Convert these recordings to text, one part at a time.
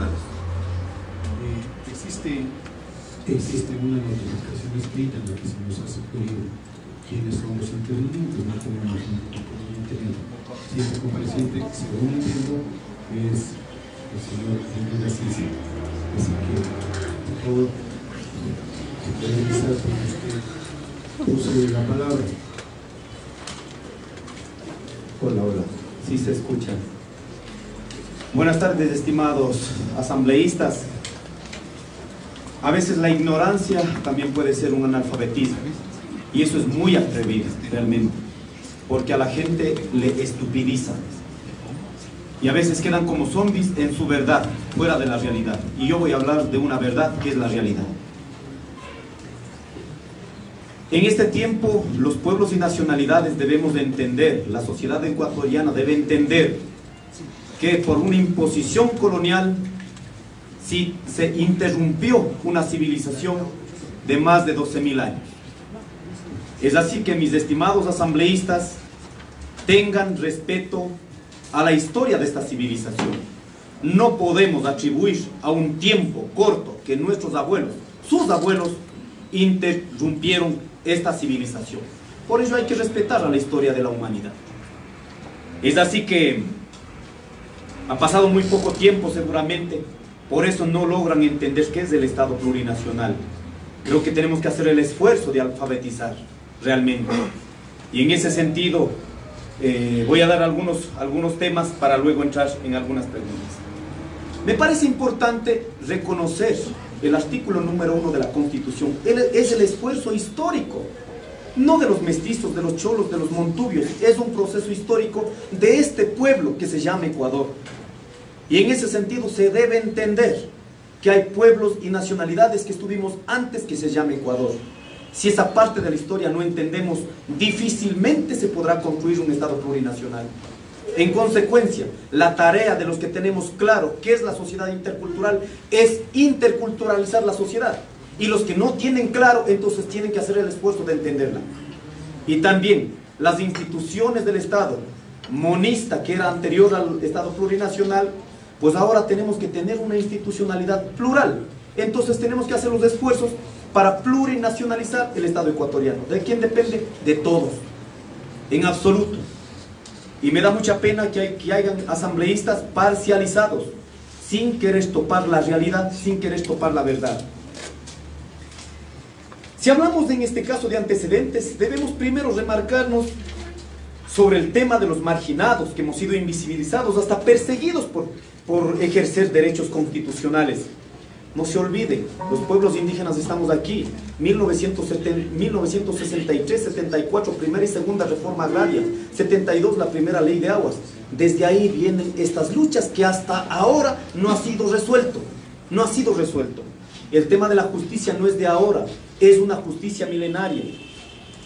claros. Existe una notificación escrita en la que se nos hace pedido quiénes son los intervinientes, no tenemos un interviniente. Si este compareciente, según entiendo, es el señor Enrique Asisi. Así que, por favor, si puede avisar que usted use la palabra. Hola, hola. Sí se escucha. Buenas tardes, estimados asambleístas. A veces la ignorancia también puede ser un analfabetismo. Y eso es muy atrevido, realmente. Porque a la gente le estupidiza. Y a veces quedan como zombies en su verdad, fuera de la realidad. Y yo voy a hablar de una verdad que es la realidad. En este tiempo, los pueblos y nacionalidades debemos de entender, la sociedad ecuatoriana debe entender que por una imposición colonial sí se interrumpió una civilización de más de 12.000 años. Es así que, mis estimados asambleístas, tengan respeto a la historia de esta civilización. No podemos atribuir a un tiempo corto que nuestros abuelos, sus abuelos, interrumpieron esta civilización. Por ello hay que respetar a la historia de la humanidad. Es así que ha pasado muy poco tiempo seguramente, por eso no logran entender qué es el Estado plurinacional. Creo que tenemos que hacer el esfuerzo de alfabetizar realmente. Y en ese sentido voy a dar algunos temas para luego entrar en algunas preguntas. Me parece importante reconocer el artículo número 1 de la Constitución. Es el esfuerzo histórico, no de los mestizos, de los cholos, de los montubios. Es un proceso histórico de este pueblo que se llama Ecuador. Y en ese sentido se debe entender que hay pueblos y nacionalidades que estuvimos antes que se llame Ecuador. Si esa parte de la historia no entendemos, difícilmente se podrá construir un Estado plurinacional. En consecuencia, la tarea de los que tenemos claro qué es la sociedad intercultural es interculturalizar la sociedad. Y los que no tienen claro, entonces tienen que hacer el esfuerzo de entenderla. Y también las instituciones del Estado monista, que era anterior al Estado plurinacional, pues ahora tenemos que tener una institucionalidad plural. Entonces tenemos que hacer los esfuerzos para plurinacionalizar el Estado ecuatoriano. ¿De quién depende? De todos, en absoluto. Y me da mucha pena que hayan asambleístas parcializados, sin querer topar la realidad, sin querer topar la verdad. Si hablamos en este caso de antecedentes, debemos primero remarcarnos sobre el tema de los marginados, que hemos sido invisibilizados, hasta perseguidos por ejercer derechos constitucionales. No se olviden, los pueblos indígenas estamos aquí, 1963, 74, primera y segunda reforma agraria, 72, la primera ley de aguas. Desde ahí vienen estas luchas que hasta ahora no ha sido resuelto, no ha sido resuelto. El tema de la justicia no es de ahora, es una justicia milenaria.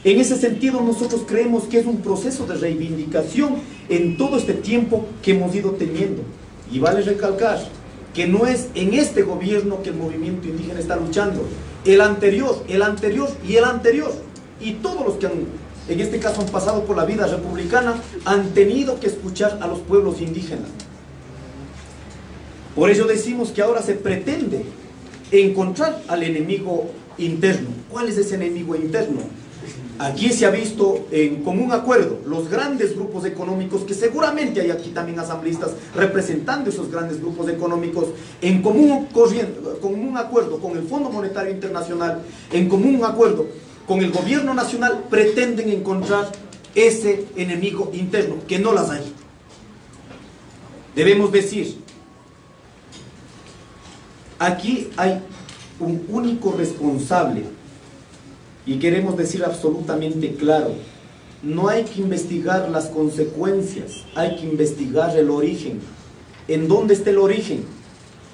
En ese sentido nosotros creemos que es un proceso de reivindicación en todo este tiempo que hemos ido teniendo. Y vale recalcar que no es en este gobierno que el movimiento indígena está luchando. El anterior y el anterior, y todos los que en este caso han pasado por la vida republicana, han tenido que escuchar a los pueblos indígenas. Por ello decimos que ahora se pretende encontrar al enemigo interno. ¿Cuál es ese enemigo interno? Aquí se ha visto en común acuerdo los grandes grupos económicos, que seguramente hay aquí también asambleístas representando esos grandes grupos económicos, en común acuerdo con el Fondo Monetario Internacional, en común acuerdo con el gobierno nacional, pretenden encontrar ese enemigo interno, que no las hay. Debemos decir, aquí hay un único responsable. Y queremos decir absolutamente claro, no hay que investigar las consecuencias, hay que investigar el origen. ¿En dónde está el origen?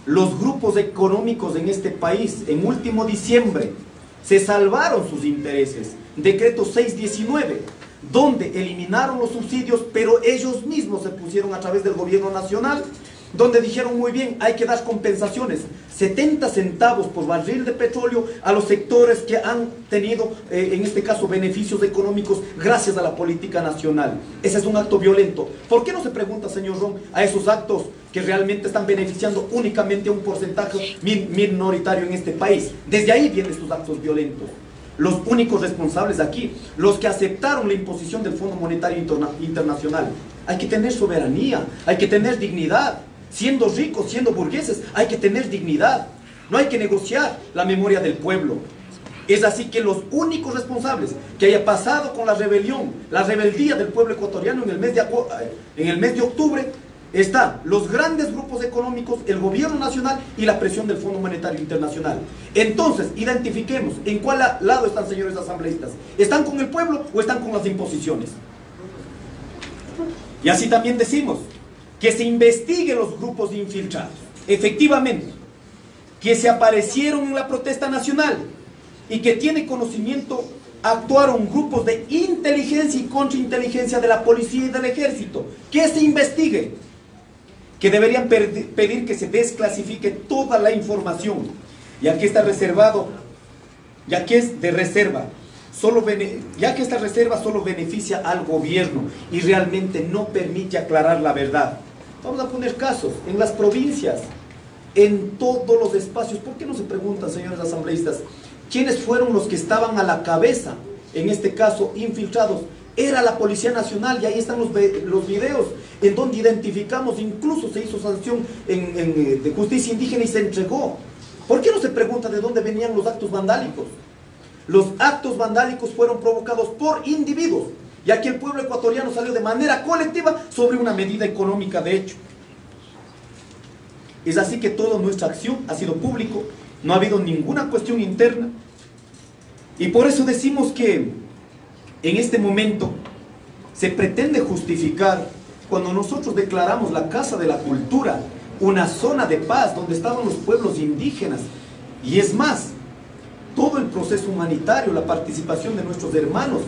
Los grupos económicos en este país, en último diciembre, se salvaron sus intereses. Decreto 619, donde eliminaron los subsidios, pero ellos mismos se pusieron a través del gobierno nacional donde dijeron muy bien, hay que dar compensaciones, 70 centavos por barril de petróleo a los sectores que han tenido, en este caso, beneficios económicos gracias a la política nacional. Ese es un acto violento. ¿Por qué no se pregunta, señor Ron, a esos actos que realmente están beneficiando únicamente a un porcentaje minoritario en este país? Desde ahí vienen estos actos violentos. Los únicos responsables aquí, los que aceptaron la imposición del Fondo Monetario Internacional. Hay que tener soberanía, hay que tener dignidad. Siendo ricos, siendo burgueses, hay que tener dignidad. No hay que negociar la memoria del pueblo. Es así que los únicos responsables que haya pasado con la rebelión, la rebeldía del pueblo ecuatoriano en el mes de octubre, están los grandes grupos económicos, el gobierno nacional y la presión del Fondo Monetario Internacional. Entonces, identifiquemos en cuál lado están, señores asambleístas. ¿Están con el pueblo o están con las imposiciones? Y así también decimos que se investiguen los grupos infiltrados. Efectivamente, que se aparecieron en la protesta nacional y que tiene conocimiento, actuaron grupos de inteligencia y contrainteligencia de la policía y del ejército. Que se investigue. Que deberían pedir que se desclasifique toda la información. Ya que está reservado, ya que es de reserva, ya que esta reserva solo beneficia al gobierno y realmente no permite aclarar la verdad. Vamos a poner casos en las provincias, en todos los espacios. ¿Por qué no se preguntan, señores asambleístas, quiénes fueron los que estaban a la cabeza, en este caso infiltrados? Era la Policía Nacional, y ahí están los videos en donde identificamos, incluso se hizo sanción de justicia indígena y se entregó. ¿Por qué no se pregunta de dónde venían los actos vandálicos? Los actos vandálicos fueron provocados por individuos, ya que el pueblo ecuatoriano salió de manera colectiva sobre una medida económica de hecho. Es así que toda nuestra acción ha sido público, no ha habido ninguna cuestión interna, y por eso decimos que en este momento se pretende justificar cuando nosotros declaramos la Casa de la Cultura una zona de paz donde estaban los pueblos indígenas, y es más, todo el proceso humanitario, la participación de nuestros hermanos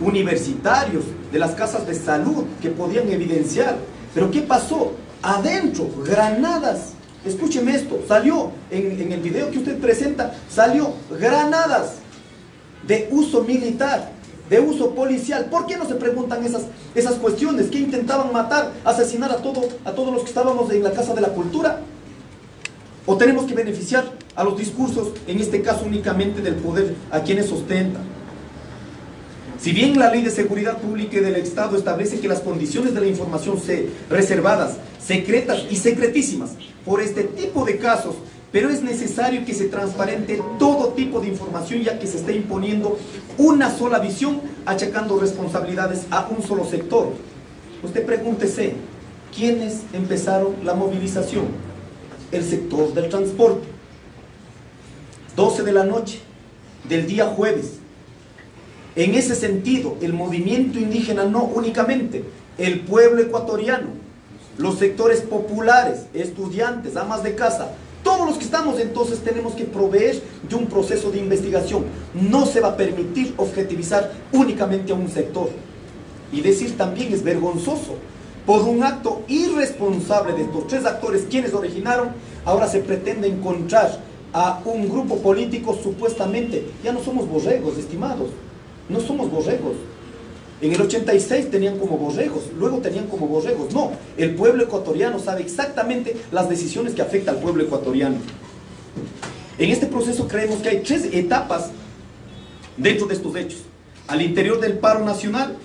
universitarios, de las casas de salud que podían evidenciar. Pero ¿qué pasó? Adentro, granadas. Escúcheme esto, salió en el video que usted presenta, salió granadas de uso militar, de uso policial. ¿Por qué no se preguntan esas cuestiones? ¿Que intentaban matar, asesinar a todos los que estábamos en la Casa de la Cultura? ¿O tenemos que beneficiar a los discursos, en este caso únicamente del poder, a quienes ostentan? Si bien la Ley de Seguridad Pública y del Estado establece que las condiciones de la información reservadas, secretas y secretísimas por este tipo de casos, pero es necesario que se transparente todo tipo de información, ya que se está imponiendo una sola visión, achacando responsabilidades a un solo sector. Usted pregúntese, ¿quiénes empezaron la movilización? El sector del transporte. 12 de la noche del día jueves. En ese sentido, el movimiento indígena, no únicamente, el pueblo ecuatoriano, los sectores populares, estudiantes, amas de casa, todos los que estamos, entonces tenemos que proveer de un proceso de investigación. No se va a permitir objetivizar únicamente a un sector. Y decir también es vergonzoso. Por un acto irresponsable de estos tres actores, quienes originaron, ahora se pretende encontrar a un grupo político supuestamente. Ya no somos borregos, estimados. No somos borregos. En el 86 tenían como borregos, luego tenían como borregos. No, el pueblo ecuatoriano sabe exactamente las decisiones que afectan al pueblo ecuatoriano. En este proceso creemos que hay tres etapas dentro de estos hechos. Al interior del paro nacional,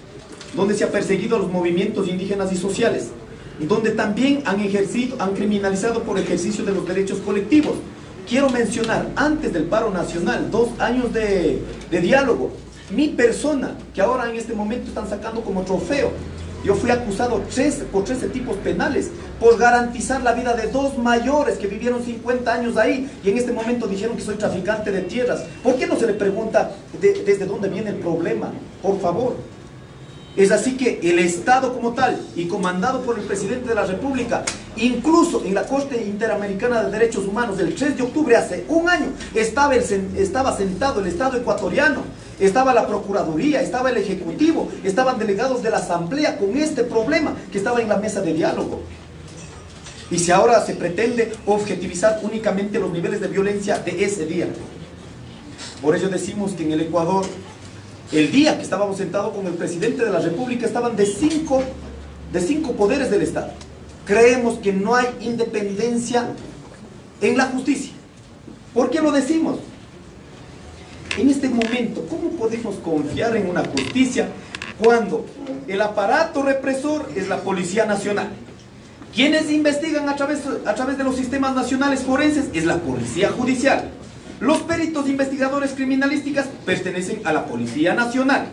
donde se ha perseguido a los movimientos indígenas y sociales, donde también han criminalizado por ejercicio de los derechos colectivos. Quiero mencionar, antes del paro nacional, 2 años de diálogo. Mi persona, que ahora en este momento están sacando como trofeo, yo fui acusado por 13 tipos penales por garantizar la vida de 2 mayores que vivieron 50 años ahí, y en este momento dijeron que soy traficante de tierras. ¿Por qué no se le pregunta desde dónde viene el problema? Por favor. Es así que el Estado como tal, y comandado por el presidente de la República, incluso en la Corte Interamericana de Derechos Humanos, el 3 de octubre, hace un año, estaba sentado el Estado ecuatoriano, estaba la Procuraduría, estaba el Ejecutivo, estaban delegados de la Asamblea con este problema que estaba en la mesa de diálogo. Y si ahora se pretende objetivizar únicamente los niveles de violencia de ese día. Por ello decimos que en el Ecuador, el día que estábamos sentados con el presidente de la República, estaban de cinco poderes del Estado. Creemos que no hay independencia en la justicia. ¿Por qué lo decimos? En este momento, ¿cómo podemos confiar en una justicia cuando el aparato represor es la Policía Nacional? Quienes investigan a través de los sistemas nacionales forenses es la Policía Judicial. Los peritos investigadores criminalísticas pertenecen a la Policía Nacional.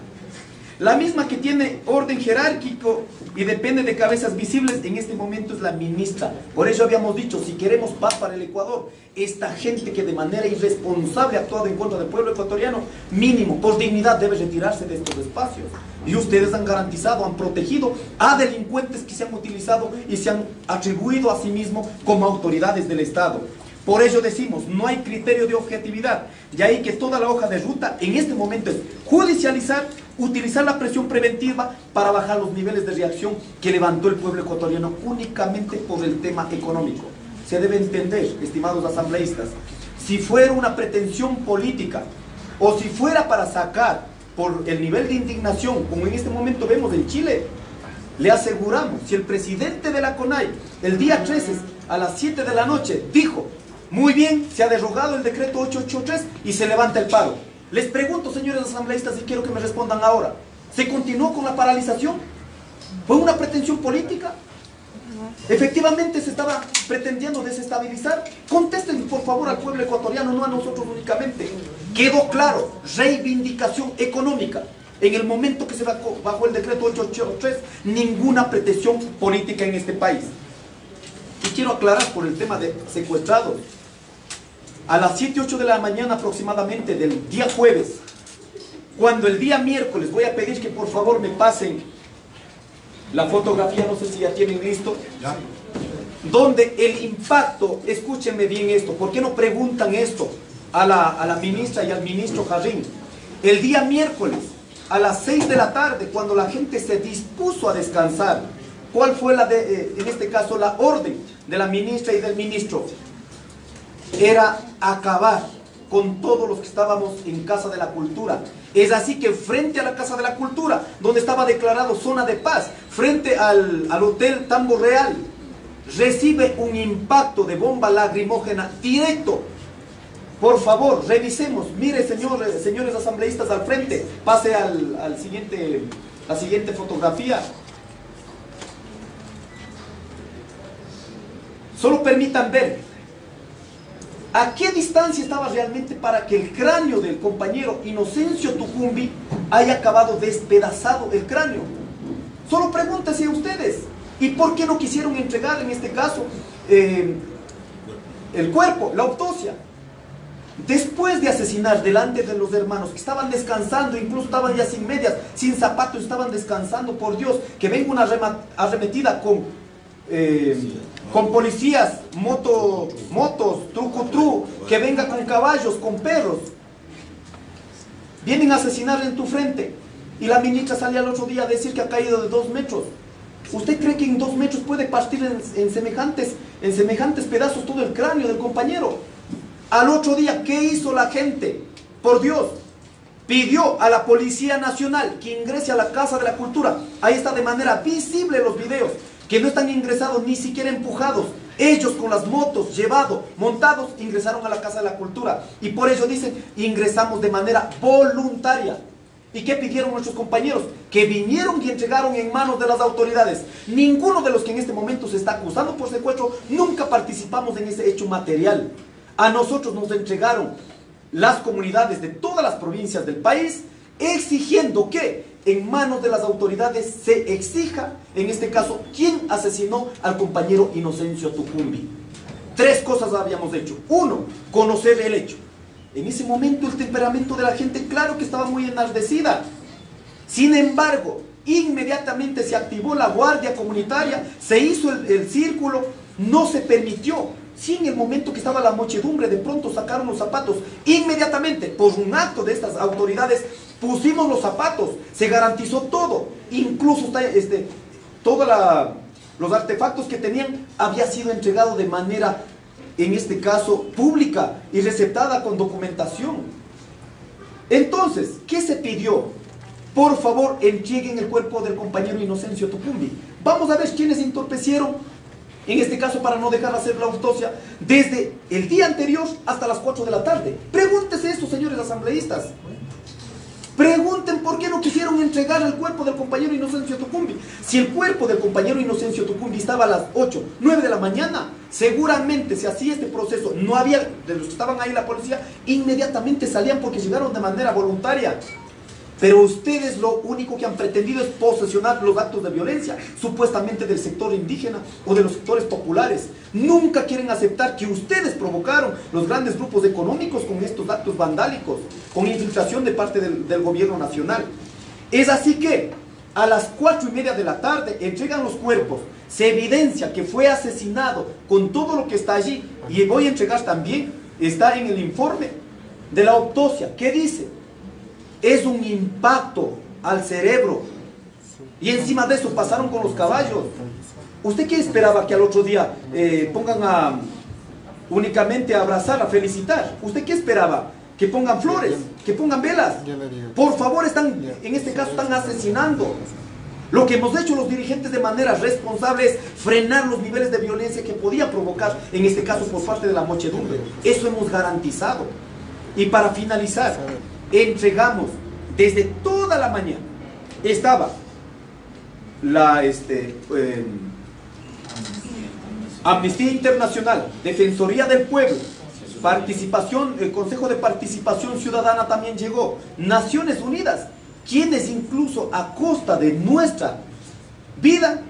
La misma que tiene orden jerárquico y depende de cabezas visibles en este momento es la ministra. Por eso habíamos dicho, si queremos paz para el Ecuador, esta gente que de manera irresponsable ha actuado en contra del pueblo ecuatoriano, mínimo, por dignidad, debe retirarse de estos espacios. Y ustedes han garantizado, han protegido a delincuentes que se han utilizado y se han atribuido a sí mismos como autoridades del Estado. Por ello decimos, no hay criterio de objetividad, y ahí que toda la hoja de ruta en este momento es judicializar, utilizar la presión preventiva para bajar los niveles de reacción que levantó el pueblo ecuatoriano únicamente por el tema económico. Se debe entender, estimados asambleístas, si fuera una pretensión política o si fuera para sacar por el nivel de indignación, como en este momento vemos en Chile, le aseguramos, si el presidente de la CONAI el día 13 a las 7 de la noche dijo, muy bien, se ha derogado el decreto 883 y se levanta el paro. Les pregunto, señores asambleístas, y quiero que me respondan ahora, ¿se continuó con la paralización? ¿Fue una pretensión política? ¿Efectivamente se estaba pretendiendo desestabilizar? Contesten por favor al pueblo ecuatoriano, no a nosotros únicamente. Quedó claro, reivindicación económica. En el momento que se bajó el decreto 883, ninguna pretensión política en este país. Y quiero aclarar por el tema de secuestrados. A las 7, 8 de la mañana aproximadamente del día jueves, cuando el día miércoles, voy a pedir que por favor me pasen la fotografía, no sé si ya tienen listo, ¿ya? Donde el impacto, escúchenme bien esto, ¿por qué no preguntan esto a la ministra y al ministro Jarrín? El día miércoles, a las 6 de la tarde, cuando la gente se dispuso a descansar, ¿cuál fue en este caso la orden de la ministra y del ministro? Era acabar con todos los que estábamos en Casa de la Cultura. Es así que frente a la Casa de la Cultura, donde estaba declarado zona de paz, frente al Hotel Tambo Real, recibe un impacto de bomba lacrimógena directo. Por favor, revisemos. Mire, señores asambleístas al frente, pase a la siguiente fotografía. Solo permitan ver a qué distancia estaba realmente para que el cráneo del compañero Inocencio Tucumbi haya acabado despedazado el cráneo. Solo pregúntense ustedes, ¿y por qué no quisieron entregar en este caso el cuerpo, la autopsia? Después de asesinar delante de los hermanos que estaban descansando, incluso estaban ya sin medias, sin zapatos, estaban descansando, por Dios, que venga una arremetida con policías, motos, trucutru, que venga con caballos, con perros, vienen a asesinar en tu frente, y la ministra salía al otro día a decir que ha caído de 2 metros. ¿Usted cree que en 2 metros puede partir en semejantes pedazos todo el cráneo del compañero? Al otro día, ¿qué hizo la gente? Por Dios, pidió a la Policía Nacional que ingrese a la Casa de la Cultura. Ahí está de manera visible los videos, que no están ingresados ni siquiera empujados. Ellos con las motos, montados, ingresaron a la Casa de la Cultura. Y por ello dicen, ingresamos de manera voluntaria. ¿Y qué pidieron nuestros compañeros? Que vinieron y entregaron en manos de las autoridades. Ninguno de los que en este momento se está acusando por secuestro, nunca participamos en ese hecho material. A nosotros nos entregaron las comunidades de todas las provincias del país, exigiendo que en manos de las autoridades se exija, en este caso, quién asesinó al compañero Inocencio Tucumbi. 3 cosas habíamos hecho. 1, conocer el hecho. En ese momento el temperamento de la gente, claro que estaba muy enardecida. Sin embargo, inmediatamente se activó la guardia comunitaria, se hizo el círculo, no se permitió. Si en el momento que estaba la muchedumbre, de pronto sacaron los zapatos, inmediatamente, por un acto de estas autoridades, pusimos los zapatos, se garantizó todo, incluso toda los artefactos que tenían había sido entregado de manera, en este caso, pública y receptada con documentación. Entonces, ¿qué se pidió? Por favor, entreguen el cuerpo del compañero Inocencio Tucumbi. Vamos a ver quiénes entorpecieron, en este caso, para no dejar hacer la autopsia desde el día anterior hasta las 4 de la tarde. Pregúntese eso, señores asambleístas. Pregunten por qué no quisieron entregar el cuerpo del compañero Inocencio Tucumbi. Si el cuerpo del compañero Inocencio Tucumbi estaba a las 8, 9 de la mañana, seguramente si hacía este proceso, no había, de los que estaban ahí la policía, inmediatamente salían porque llegaron de manera voluntaria. Pero ustedes lo único que han pretendido es posesionar los actos de violencia, supuestamente del sector indígena o de los sectores populares. Nunca quieren aceptar que ustedes provocaron los grandes grupos económicos con estos actos vandálicos, con infiltración de parte del gobierno nacional. Es así que a las 4:30 de la tarde entregan los cuerpos, se evidencia que fue asesinado con todo lo que está allí, y voy a entregar también, está en el informe de la autopsia, ¿qué dice? Es un impacto al cerebro. Y encima de eso pasaron con los caballos. ¿Usted qué esperaba? Que al otro día pongan únicamente a abrazar, a felicitar. ¿Usted qué esperaba? Que pongan flores, que pongan velas. Por favor, en este caso están asesinando. Lo que hemos hecho los dirigentes de manera responsable es frenar los niveles de violencia que podía provocar, en este caso por parte de la muchedumbre. Eso hemos garantizado. Y para finalizar, entregamos desde toda la mañana, estaba la Amnistía Internacional, Defensoría del Pueblo, participación, el Consejo de Participación Ciudadana también llegó, Naciones Unidas, quienes incluso a costa de nuestra vida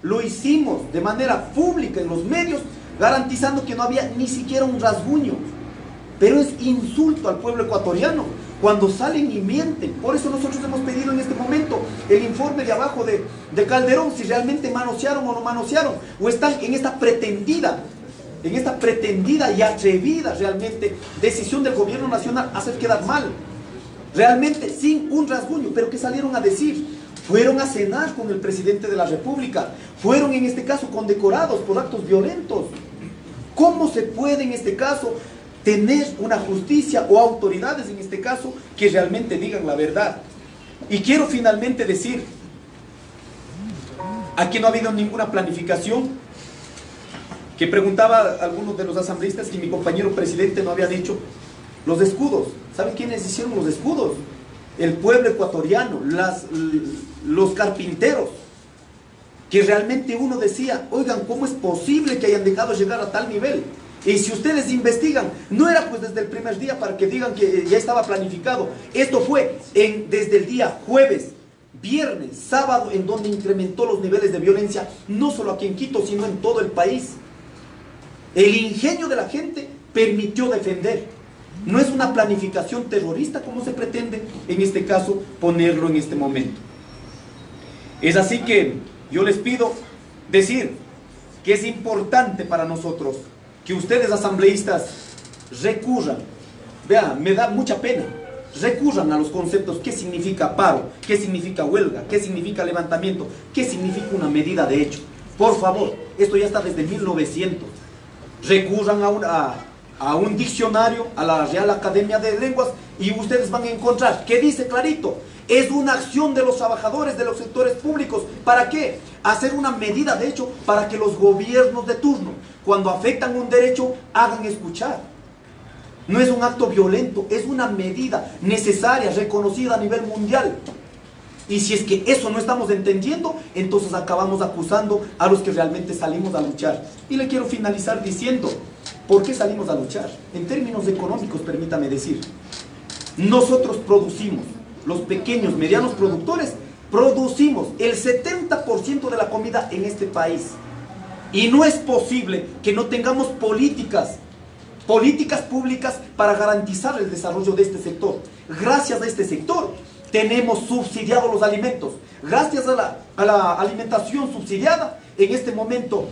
lo hicimos de manera pública en los medios, garantizando que no había ni siquiera un rasguño. Pero es insulto al pueblo ecuatoriano cuando salen y mienten. Por eso nosotros hemos pedido en este momento el informe de abajo de Calderón, si realmente manosearon o no manosearon, o están en esta pretendida y atrevida realmente decisión del gobierno nacional hacer quedar mal, realmente sin un rasguño. Pero ¿qué salieron a decir? Fueron a cenar con el presidente de la República, fueron en este caso condecorados por actos violentos. ¿Cómo se puede en este caso tener una justicia o autoridades en este caso que realmente digan la verdad? Y quiero finalmente decir, aquí no ha habido ninguna planificación, que preguntaba a algunos de los asambleístas que mi compañero presidente no había dicho, los escudos. ¿Saben quiénes hicieron los escudos? El pueblo ecuatoriano, los carpinteros, que realmente uno decía, oigan, ¿cómo es posible que hayan dejado llegar a tal nivel? Y si ustedes investigan, no era pues desde el primer día para que digan que ya estaba planificado. Esto fue desde el día jueves, viernes, sábado, en donde incrementó los niveles de violencia, no solo aquí en Quito, sino en todo el país. El ingenio de la gente permitió defender. No es una planificación terrorista como se pretende, en este caso, ponerlo en este momento. Es así que yo les pido decir que es importante para nosotros que ustedes asambleístas recurran, vean, me da mucha pena, recurran a los conceptos, qué significa paro, qué significa huelga, qué significa levantamiento, qué significa una medida de hecho. Por favor, esto ya está desde 1900. Recurran a un diccionario, a la Real Academia de Lenguas, y ustedes van a encontrar que dice clarito, es una acción de los trabajadores de los sectores públicos. ¿Para qué? Hacer una medida de hecho para que los gobiernos de turno, cuando afectan un derecho, hagan escuchar. No es un acto violento, es una medida necesaria, reconocida a nivel mundial. Y si es que eso no estamos entendiendo, entonces acabamos acusando a los que realmente salimos a luchar. Y le quiero finalizar diciendo, ¿por qué salimos a luchar? En términos económicos, permítame decir, nosotros producimos, los pequeños, medianos productores, producimos el 70% de la comida en este país. Y no es posible que no tengamos políticas públicas para garantizar el desarrollo de este sector. Gracias a este sector tenemos subsidiados los alimentos. Gracias a la alimentación subsidiada, en este momento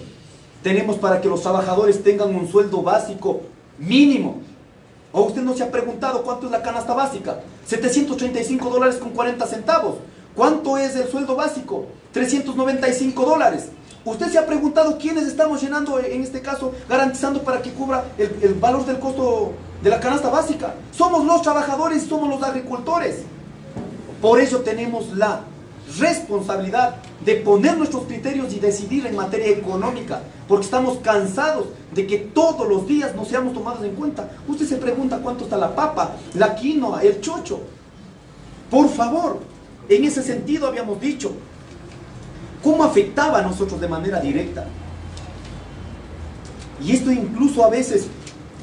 tenemos para que los trabajadores tengan un sueldo básico mínimo. ¿O usted no se ha preguntado cuánto es la canasta básica? $735.40. ¿Cuánto es el sueldo básico? $395. Usted se ha preguntado quiénes estamos llenando, en este caso, garantizando para que cubra el valor del costo de la canasta básica. Somos los trabajadores, somos los agricultores. Por ello tenemos la responsabilidad de poner nuestros criterios y decidir en materia económica, porque estamos cansados de que todos los días no seamos tomados en cuenta. Usted se pregunta cuánto está la papa, la quinoa, el chocho. Por favor, en ese sentido habíamos dicho cómo afectaba a nosotros de manera directa. Y esto incluso a veces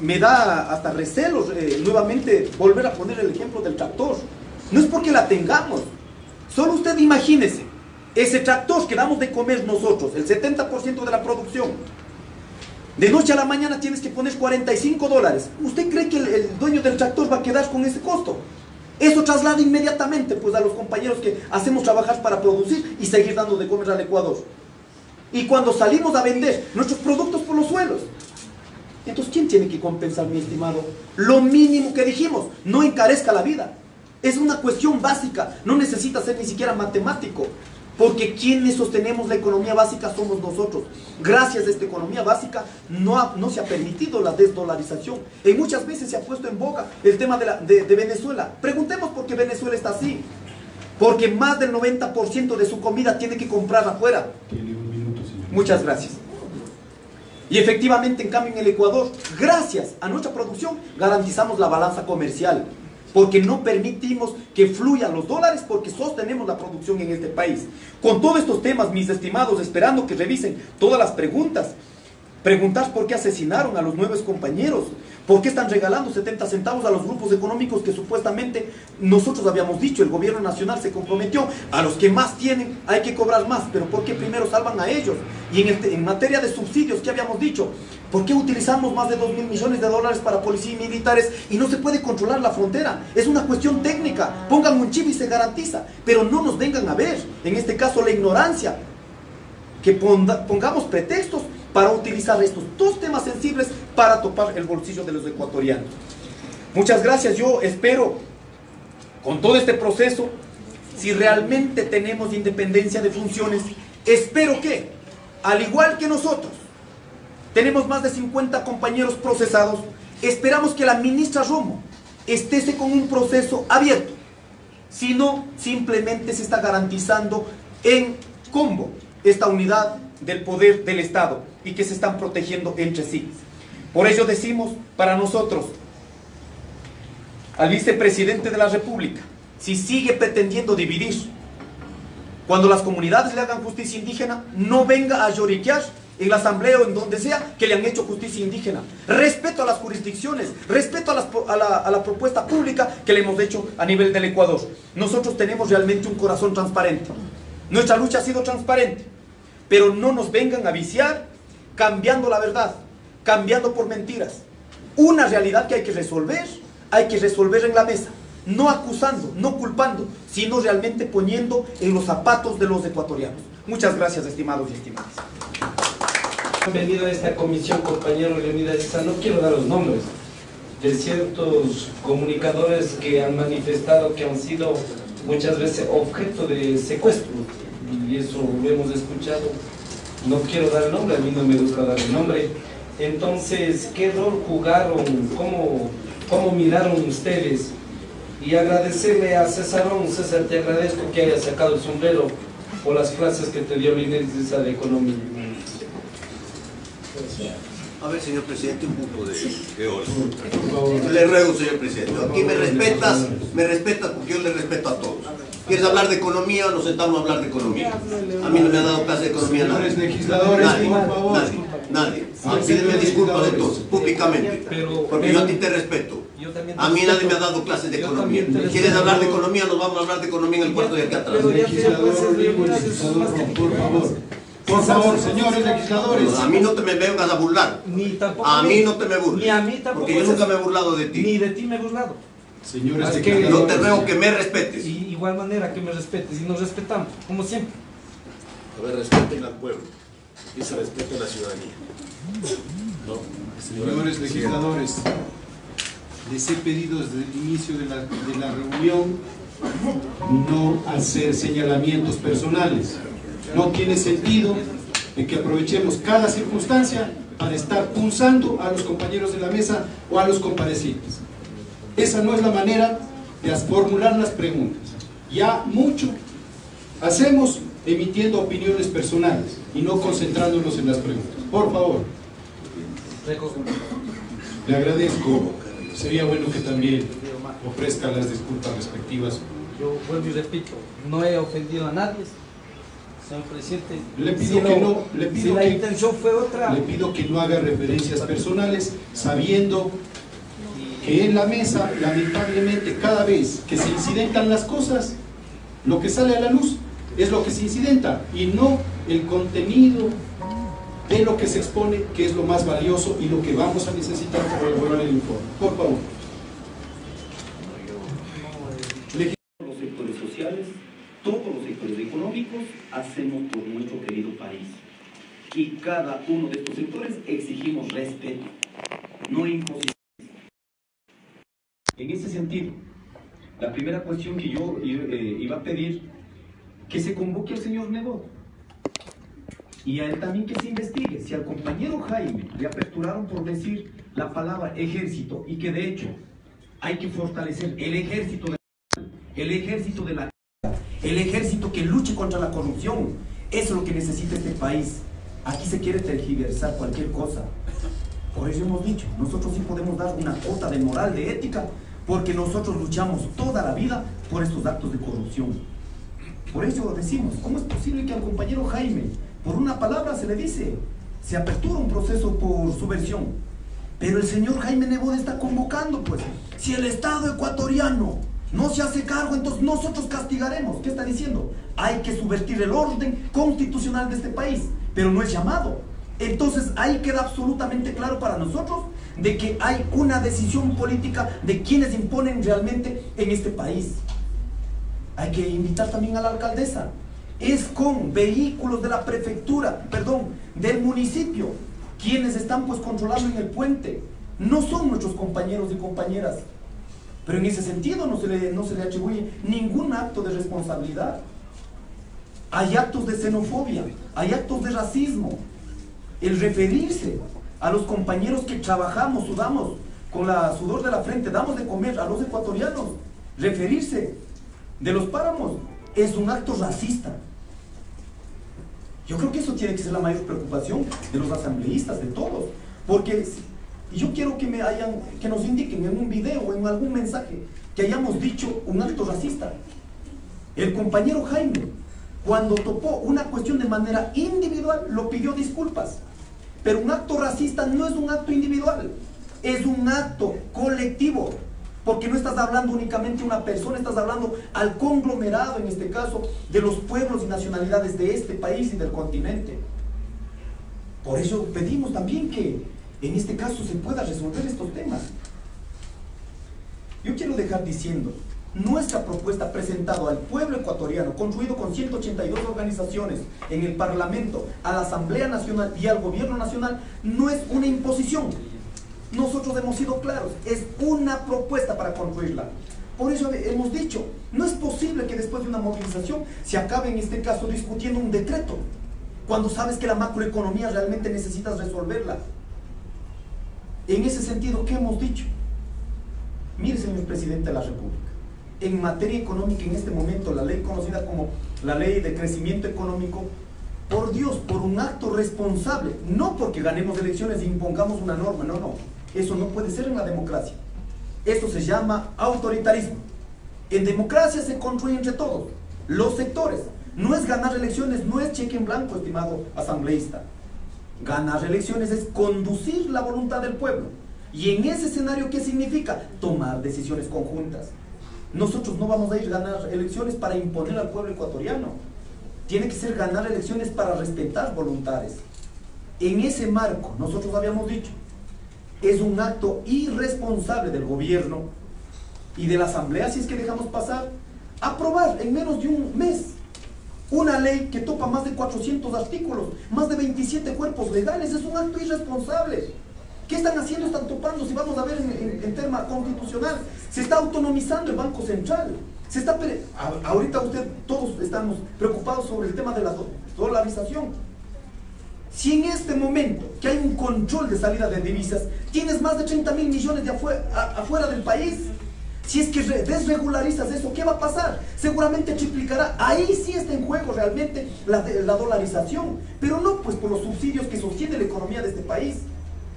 me da hasta recelos nuevamente volver a poner el ejemplo del tractor. No es porque la tengamos, solo usted imagínese, ese tractor que damos de comer nosotros, el 70% de la producción, de noche a la mañana tienes que poner $45. ¿Usted cree que el dueño del tractor va a quedar con ese costo? Eso traslada inmediatamente pues a los compañeros que hacemos trabajar para producir y seguir dando de comer al Ecuador. Y cuando salimos a vender nuestros productos por los suelos, entonces ¿quién tiene que compensar, mi estimado? Lo mínimo que dijimos, no encarezca la vida. Es una cuestión básica, no necesita ser ni siquiera matemático, porque quienes sostenemos la economía básica somos nosotros. Gracias a esta economía básica no se ha permitido la desdolarización. Y muchas veces se ha puesto en boga el tema de Venezuela. Preguntemos por qué Venezuela está así. Porque más del 90% de su comida tiene que comprar afuera. Tiene un minuto, señor. Muchas gracias. Y efectivamente, en cambio, en el Ecuador, gracias a nuestra producción, garantizamos la balanza comercial. Porque no permitimos que fluyan los dólares, porque sostenemos la producción en este país. Con todos estos temas, mis estimados, esperando que revisen todas las preguntas. Preguntar por qué asesinaron a los 9 compañeros, por qué están regalando 70 centavos a los grupos económicos que supuestamente nosotros habíamos dicho, el gobierno nacional se comprometió, a los que más tienen hay que cobrar más, pero ¿por qué primero salvan a ellos? Y en materia de subsidios, ¿qué habíamos dicho? ¿Por qué utilizamos más de $2.000 millones para policía y militares y no se puede controlar la frontera? Es una cuestión técnica, pongan un chip y se garantiza, pero no nos vengan a ver, en este caso la ignorancia, que pongamos pretextos para utilizar estos 2 temas sensibles para topar el bolsillo de los ecuatorianos. Muchas gracias. Yo espero, con todo este proceso, si realmente tenemos independencia de funciones, espero que, al igual que nosotros, tenemos más de 50 compañeros procesados, esperamos que la ministra Romo esté con un proceso abierto. Si no, simplemente se está garantizando en combo esta unidad del poder del Estado y que se están protegiendo entre sí. Por ello decimos para nosotros, al vicepresidente de la República, si sigue pretendiendo dividir, cuando las comunidades le hagan justicia indígena, no venga a lloriquear en la asamblea o en donde sea que le han hecho justicia indígena. Respeto a las jurisdicciones, respeto a la propuesta pública que le hemos hecho a nivel del Ecuador. Nosotros tenemos realmente un corazón transparente. Nuestra lucha ha sido transparente, pero no nos vengan a viciar cambiando la verdad, cambiando por mentiras. Una realidad que hay que resolver en la mesa, no acusando, no culpando, sino realmente poniendo en los zapatos de los ecuatorianos. Muchas gracias, estimados y estimadas. Bienvenido a esta comisión, compañero Leonidas. No quiero dar los nombres de ciertos comunicadores que han manifestado que han sido muchas veces objeto de secuestro, y eso lo hemos escuchado. No quiero dar el nombre, a mí no me gusta dar el nombre. Entonces, ¿qué rol jugaron? ¿Cómo miraron ustedes? Y agradecerle a Césarón. César, te agradezco que hayas sacado el sombrero por las clases que te dio Linerisa de Economía. A ver, señor presidente, un poco de orden. Le ruego, señor presidente. Aquí me respetas porque yo le respeto a todos. ¿Quieres hablar de economía? Nos sentamos a hablar de economía. A mí no me ha dado clase de economía nadie. Señores legisladores, por favor. Nadie. Pídeme disculpas entonces, públicamente. Porque yo a ti te respeto. A mí nadie me ha dado clases de economía. ¿Quieres hablar de economía? Nos vamos a hablar de economía en el cuarto de aquí atrás. Legislador, por favor. Por favor, señores legisladores. A mí no te me vengas a burlar. A mí no te me burles. Ni a mí tampoco. Porque yo nunca me he burlado de ti. Ni de ti me he burlado. Señores legisladores. Yo te ruego que me respetes. Y igual manera que me respetes. Y nos respetamos, como siempre. A ver, respeten al pueblo y se respete a la ciudadanía. ¿No? Señores legisladores, les he pedido desde el inicio de la reunión no hacer señalamientos personales. No tiene sentido en que aprovechemos cada circunstancia para estar pulsando a los compañeros de la mesa o a los comparecientes. Esa no es la manera de formular las preguntas. Ya mucho hacemos emitiendo opiniones personales y no concentrándonos en las preguntas. Por favor. Le agradezco. Sería bueno que también ofrezca las disculpas respectivas. Yo vuelvo y repito, no he ofendido a nadie, señor presidente. Le pido si la intención fue otra. Le pido que no haga referencias personales, sabiendo que en la mesa, lamentablemente, cada vez que se incidentan las cosas, lo que sale a la luz es lo que se incidenta y no el contenido de lo que se expone, que es lo más valioso y lo que vamos a necesitar para elaborar el informe. Por favor. Los sectores sociales, todos los sectores económicos, hacemos por nuestro querido país. Y cada uno de estos sectores exigimos respeto, no imposición. En ese sentido, la primera cuestión que yo iba a pedir, que se convoque al señor Nebot y a él también que se investigue. Si al compañero Jaime le aperturaron por decir la palabra ejército y que de hecho hay que fortalecer el ejército el ejército que luche contra la corrupción, eso es lo que necesita este país. Aquí se quiere tergiversar cualquier cosa. Por eso hemos dicho, nosotros sí podemos dar una cuota de moral, de ética, porque nosotros luchamos toda la vida por estos actos de corrupción. Por eso decimos, ¿cómo es posible que al compañero Jaime, por una palabra se le dice, se apertura un proceso por subversión? Pero el señor Jaime Nebot está convocando, pues, si el Estado ecuatoriano no se hace cargo, entonces nosotros castigaremos. ¿Qué está diciendo? Hay que subvertir el orden constitucional de este país, pero no es llamado. Entonces ahí queda absolutamente claro para nosotros de que hay una decisión política de quienes imponen realmente en este país. Hay que invitar también a la alcaldesa. Es con vehículos de la prefectura, perdón, del municipio, quienes están pues controlando en el puente. No son nuestros compañeros y compañeras. Pero en ese sentido no se le atribuye ningún acto de responsabilidad. Hay actos de xenofobia, hay actos de racismo. El referirse a los compañeros que trabajamos, sudamos, con la sudor de la frente, damos de comer a los ecuatorianos, referirse de los páramos, es un acto racista. Yo creo que eso tiene que ser la mayor preocupación de los asambleístas, de todos, porque yo quiero que nos indiquen en un video o en algún mensaje que hayamos dicho un acto racista. El compañero Jaime, cuando topó una cuestión de manera individual, lo pidió disculpas. Pero un acto racista no es un acto individual, es un acto colectivo, porque no estás hablando únicamente a una persona, estás hablando al conglomerado, en este caso, de los pueblos y nacionalidades de este país y del continente. Por eso pedimos también que en este caso se pueda resolver estos temas. Yo quiero dejar diciendo, nuestra propuesta presentada al pueblo ecuatoriano, construido con 182 organizaciones en el Parlamento, a la Asamblea Nacional y al Gobierno Nacional, no es una imposición. Nosotros hemos sido claros, es una propuesta para construirla. Por eso hemos dicho, no es posible que después de una movilización se acabe en este caso discutiendo un decreto, cuando sabes que la macroeconomía realmente necesitas resolverla. En ese sentido, ¿qué hemos dicho? Mire, señor Presidente de la República, en materia económica en este momento, la ley conocida como la Ley de Crecimiento Económico, por Dios, por un acto responsable, no porque ganemos elecciones e impongamos una norma, no, eso no puede ser en la democracia. Esto se llama autoritarismo. En democracia se construye entre todos, los sectores. No es ganar elecciones, no es cheque en blanco, estimado asambleísta. Ganar elecciones es conducir la voluntad del pueblo. Y en ese escenario, ¿qué significa? Tomar decisiones conjuntas. Nosotros no vamos a ir a ganar elecciones para imponer al pueblo ecuatoriano. Tiene que ser ganar elecciones para respetar voluntades. En ese marco, nosotros habíamos dicho, es un acto irresponsable del gobierno y de la asamblea, si es que dejamos pasar, aprobar en menos de un mes una ley que topa más de 400 artículos, más de 27 cuerpos legales. Es un acto irresponsable. ¿Qué están haciendo? Están topando, si vamos a ver en tema constitucional, se está autonomizando el Banco Central. Ahorita todos estamos preocupados sobre el tema de la dolarización. Si en este momento que hay un control de salida de divisas, tienes más de 30.000 millones de afuera del país, si es que desregularizas eso, ¿qué va a pasar? Seguramente triplicará. Ahí sí está en juego realmente la dolarización, pero no pues por los subsidios que sostiene la economía de este país.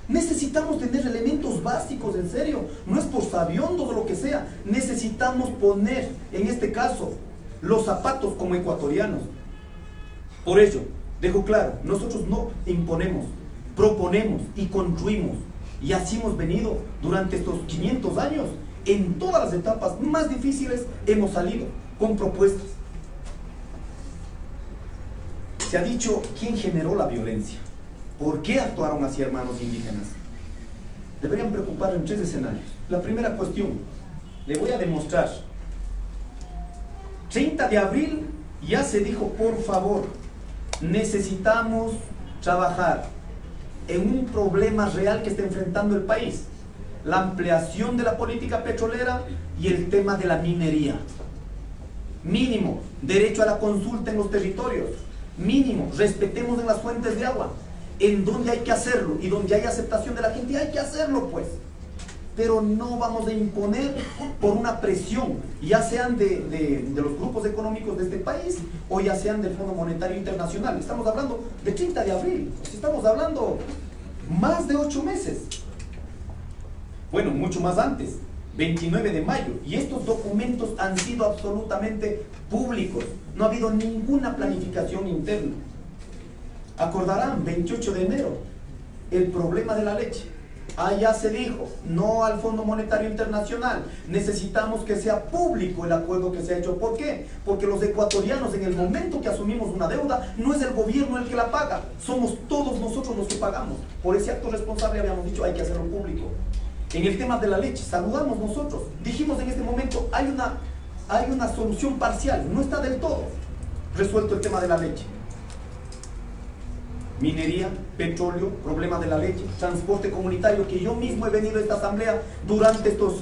Necesitamos tener elementos básicos, en serio, no es por sabiondo o lo que sea. Necesitamos poner, en este caso, los zapatos como ecuatorianos. Por ello, dejo claro, nosotros no imponemos, proponemos y construimos. Y así hemos venido durante estos 500 años. En todas las etapas más difíciles hemos salido con propuestas. Se ha dicho quién generó la violencia. ¿Por qué actuaron así hermanos indígenas? Deberían preocupar en 3 escenarios. La primera cuestión, le voy a demostrar. 30 de abril ya se dijo, por favor, necesitamos trabajar en un problema real que está enfrentando el país. La ampliación de la política petrolera y el tema de la minería. Mínimo, derecho a la consulta en los territorios. Mínimo, respetemos en las fuentes de agua. En donde hay que hacerlo y donde hay aceptación de la gente, hay que hacerlo pues. Pero no vamos a imponer por una presión, ya sean de los grupos económicos de este país o ya sean del Fondo Monetario Internacional. Estamos hablando de 30 de abril, estamos hablando más de 8 meses. Bueno, mucho más antes, 29 de mayo. Y estos documentos han sido absolutamente públicos. No ha habido ninguna planificación interna. Acordarán, 28 de enero, el problema de la leche. Ya se dijo, no al Fondo Monetario Internacional. Necesitamos que sea público el acuerdo que se ha hecho. ¿Por qué? Porque los ecuatorianos, en el momento que asumimos una deuda, no es el gobierno el que la paga. Somos todos nosotros los que pagamos. Por ese acto responsable habíamos dicho, hay que hacerlo público. En el tema de la leche, saludamos nosotros. Dijimos en este momento, hay una solución parcial, no está del todo resuelto el tema de la leche. Minería, petróleo, problema de la leche, transporte comunitario, que yo mismo he venido a esta asamblea durante estos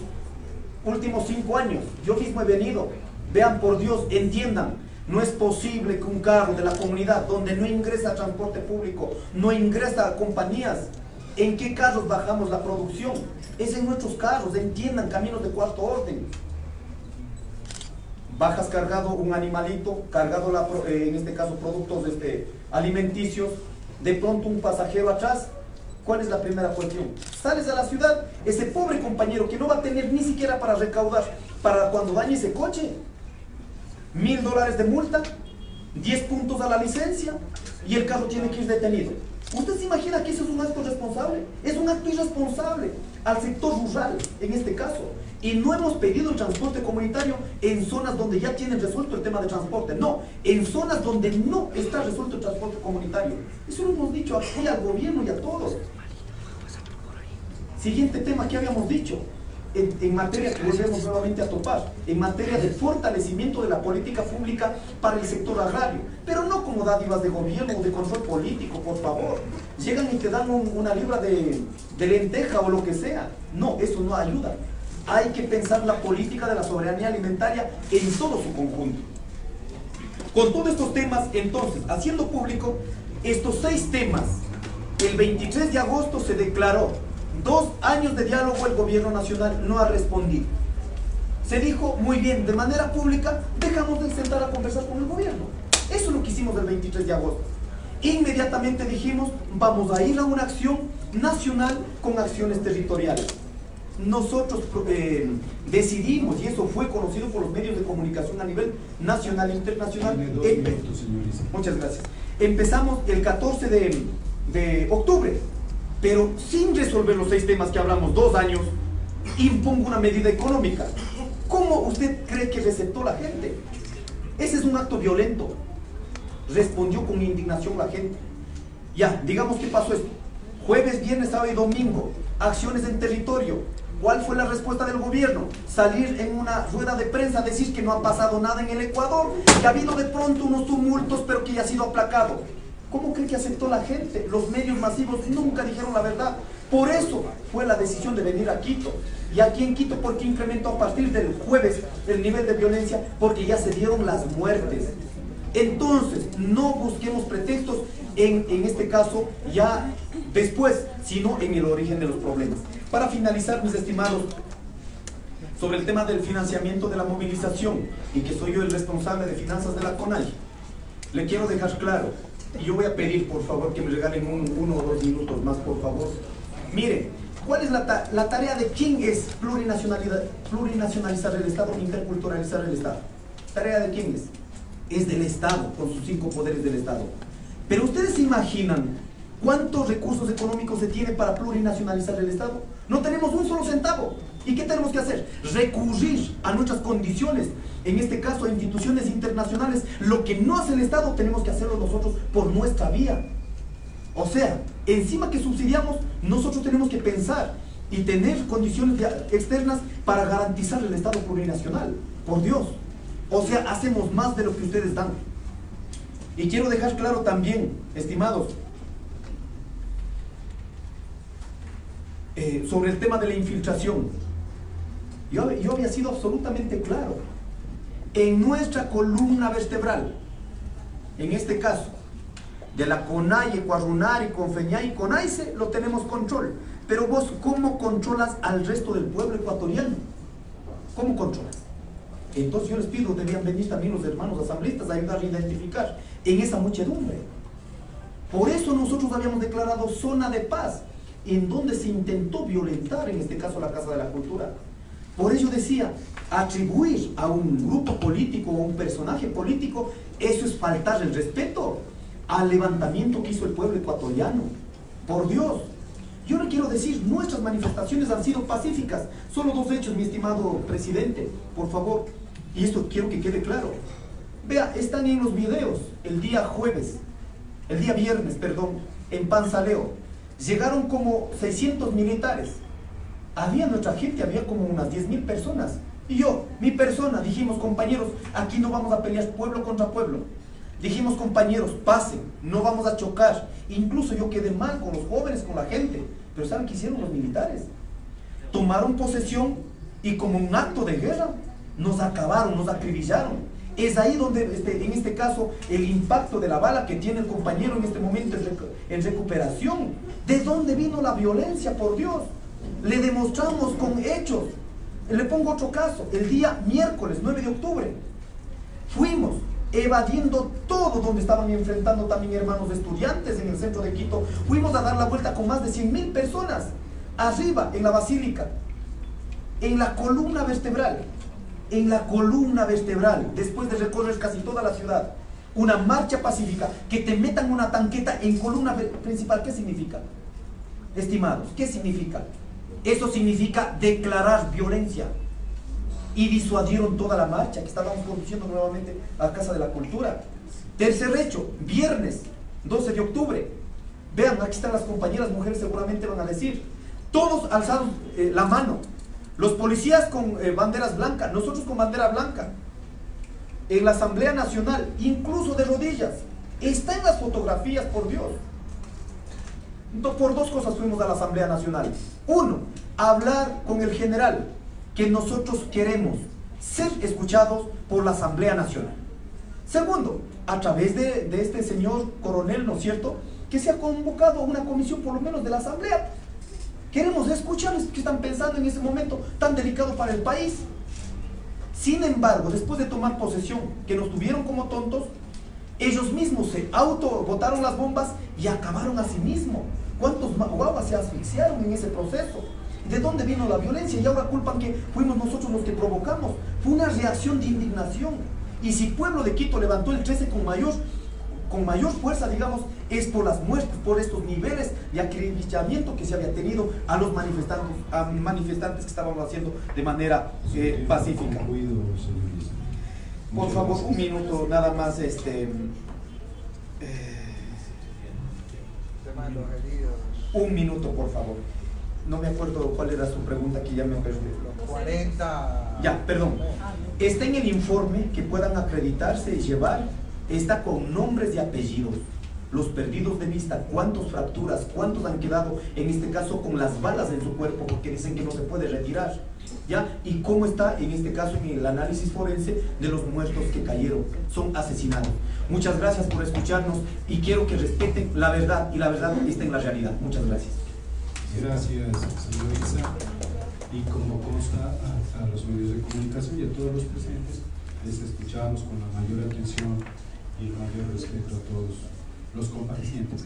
últimos 5 años. Yo mismo he venido. Vean, por Dios, entiendan, no es posible que un carro de la comunidad donde no ingresa transporte público, no ingresa compañías, ¿en qué carros bajamos la producción? Es en nuestros carros, entiendan, caminos de cuarto orden. Bajas cargado un animalito, cargado en este caso productos alimenticios, de pronto un pasajero atrás. ¿Cuál es la primera cuestión? Sales a la ciudad, ese pobre compañero que no va a tener ni siquiera para recaudar para cuando dañe ese coche, $1000 de multa, 10 puntos a la licencia y el carro tiene que ir detenido. ¿Usted se imagina que eso es un acto responsable? Es un acto irresponsable al sector rural, en este caso. Y no hemos pedido el transporte comunitario en zonas donde ya tienen resuelto el tema de transporte. No, en zonas donde no está resuelto el transporte comunitario. Eso lo hemos dicho aquí al gobierno y a todos. Siguiente tema que habíamos dicho. En materia que volvemos nuevamente a topar, en materia de fortalecimiento de la política pública para el sector agrario, pero no como dádivas de gobierno o de control político, por favor. Llegan y te dan una libra de lenteja o lo que sea. No, eso no ayuda. Hay que pensar la política de la soberanía alimentaria en todo su conjunto. Con todos estos temas, entonces, haciendo público estos 6 temas, el 23 de agosto se declaró 2 años de diálogo, el gobierno nacional no ha respondido. Se dijo, muy bien, de manera pública, dejamos de sentar a conversar con el gobierno. Eso es lo que hicimos el 23 de agosto. Inmediatamente dijimos, vamos a ir a una acción nacional con acciones territoriales. Nosotros decidimos, y eso fue conocido por los medios de comunicación a nivel nacional e internacional. Muchas gracias. Empezamos el 14 de octubre. Pero sin resolver los 6 temas que hablamos, 2 años, impongo una medida económica. ¿Cómo usted cree que receptó la gente? Ese es un acto violento. Respondió con indignación la gente. Ya, digamos que pasó esto. Jueves, viernes, sábado y domingo, acciones en territorio. ¿Cuál fue la respuesta del gobierno? Salir en una rueda de prensa a decir que no ha pasado nada en el Ecuador, que ha habido de pronto unos tumultos, pero que ya ha sido aplacado. ¿Cómo cree que aceptó la gente? Los medios masivos nunca dijeron la verdad. Por eso fue la decisión de venir a Quito. Y aquí en Quito, ¿por qué incrementó a partir del jueves el nivel de violencia? Porque ya se dieron las muertes. Entonces, no busquemos pretextos en este caso ya después, sino en el origen de los problemas. Para finalizar, mis estimados, sobre el tema del financiamiento de la movilización, y que soy yo el responsable de finanzas de la CONAI, le quiero dejar claro, y yo voy a pedir por favor que me regalen uno o 2 minutos más, por favor. Miren, ¿cuál es la tarea de quién es plurinacionalizar el Estado, interculturalizar el Estado? ¿Tarea de quién es? Es del Estado, con sus 5 poderes del Estado. Pero ustedes se imaginan cuántos recursos económicos se tiene para plurinacionalizar el Estado. No tenemos un solo centavo. ¿Y qué tenemos que hacer? Recurrir a nuestras condiciones, en este caso a instituciones internacionales. Lo que no hace el Estado tenemos que hacerlo nosotros por nuestra vía. O sea, encima que subsidiamos, nosotros tenemos que pensar y tener condiciones externas para garantizar el Estado plurinacional. Por Dios. O sea, hacemos más de lo que ustedes dan. Y quiero dejar claro también, estimados, sobre el tema de la infiltración. Yo había sido absolutamente claro. En nuestra columna vertebral, en este caso, de la CONAI, Ecuarunari, Confeñay y CONAICE, lo tenemos control. Pero vos, ¿cómo controlas al resto del pueblo ecuatoriano? ¿Cómo controlas? Entonces yo les pido, debían venir también los hermanos asambleístas a ayudar a identificar en esa muchedumbre. Por eso nosotros habíamos declarado zona de paz, en donde se intentó violentar, en este caso, la Casa de la Cultura. Por ello decía, atribuir a un grupo político o a un personaje político, eso es faltar el respeto al levantamiento que hizo el pueblo ecuatoriano. Por Dios, yo le quiero decir, nuestras manifestaciones han sido pacíficas. Solo 2 hechos, mi estimado presidente, por favor. Y esto quiero que quede claro. Vea, están en los videos, el día viernes, perdón, en Panzaleo. Llegaron como 600 militares. Había nuestra gente, había como unas 10.000 personas. Y yo, mi persona, dijimos, compañeros, aquí no vamos a pelear pueblo contra pueblo. Dijimos, compañeros, pasen, no vamos a chocar. Incluso yo quedé mal con los jóvenes, con la gente. Pero ¿saben qué hicieron los militares? Tomaron posesión y como un acto de guerra, nos acabaron, nos acribillaron. Es ahí donde, en este caso, el impacto de la bala que tiene el compañero en este momento en recuperación. ¿De dónde vino la violencia, por Dios? Le demostramos con hechos. Le pongo otro caso. El día miércoles 9 de octubre fuimos evadiendo todo donde estaban enfrentando también hermanos estudiantes en el centro de Quito. Fuimos a dar la vuelta con más de 100.000 personas arriba en la basílica, en la columna vertebral. En la columna vertebral, después de recorrer casi toda la ciudad, una marcha pacífica, que te metan una tanqueta en columna principal. ¿Qué significa? Estimados, ¿qué significa? Eso significa declarar violencia. Y disuadieron toda la marcha que estábamos conduciendo nuevamente a Casa de la Cultura. Tercer hecho, viernes 12 de octubre. Vean, aquí están las compañeras mujeres, seguramente van a decir. Todos alzaron la mano. Los policías con banderas blancas, nosotros con bandera blanca. En la Asamblea Nacional, incluso de rodillas. Está en las fotografías, por Dios. Por 2 cosas fuimos a la Asamblea Nacional. 1, hablar con el general, que nosotros queremos ser escuchados por la Asamblea Nacional. Segundo, a través de este señor coronel, ¿no es cierto?, que se ha convocado una comisión por lo menos de la Asamblea. Queremos escucharles qué están pensando en ese momento tan delicado para el país. Sin embargo, después de tomar posesión, que nos tuvieron como tontos, ellos mismos se botaron las bombas y acabaron a sí mismos. ¿Cuántos guaguas se asfixiaron en ese proceso? ¿De dónde vino la violencia? Y ahora culpan que fuimos nosotros los que provocamos. Fue una reacción de indignación. Y si Pueblo de Quito levantó el 13 con mayor fuerza, digamos, es por las muertes, por estos niveles de acribillamiento que se había tenido a los manifestantes que estábamos haciendo de manera pacífica. Por favor, un minuto nada más. Un minuto, por favor. No me acuerdo cuál era su pregunta, que ya me perdí. 40... Ya, perdón. Está en el informe, que puedan acreditarse y llevar. Está con nombres y apellidos. los perdidos de vista, cuántas fracturas, cuántos han quedado, en este caso, con las balas en su cuerpo, porque dicen que no se puede retirar, ¿ya? Y cómo está, en este caso, en el análisis forense de los muertos que cayeron, son asesinados. Muchas gracias por escucharnos y quiero que respeten la verdad, y la verdad está en la realidad. Muchas gracias. Gracias, señor Isa. Y como consta a los medios de comunicación y a todos los presentes, les escuchamos con la mayor atención y el mayor respeto a todos los comparecientes.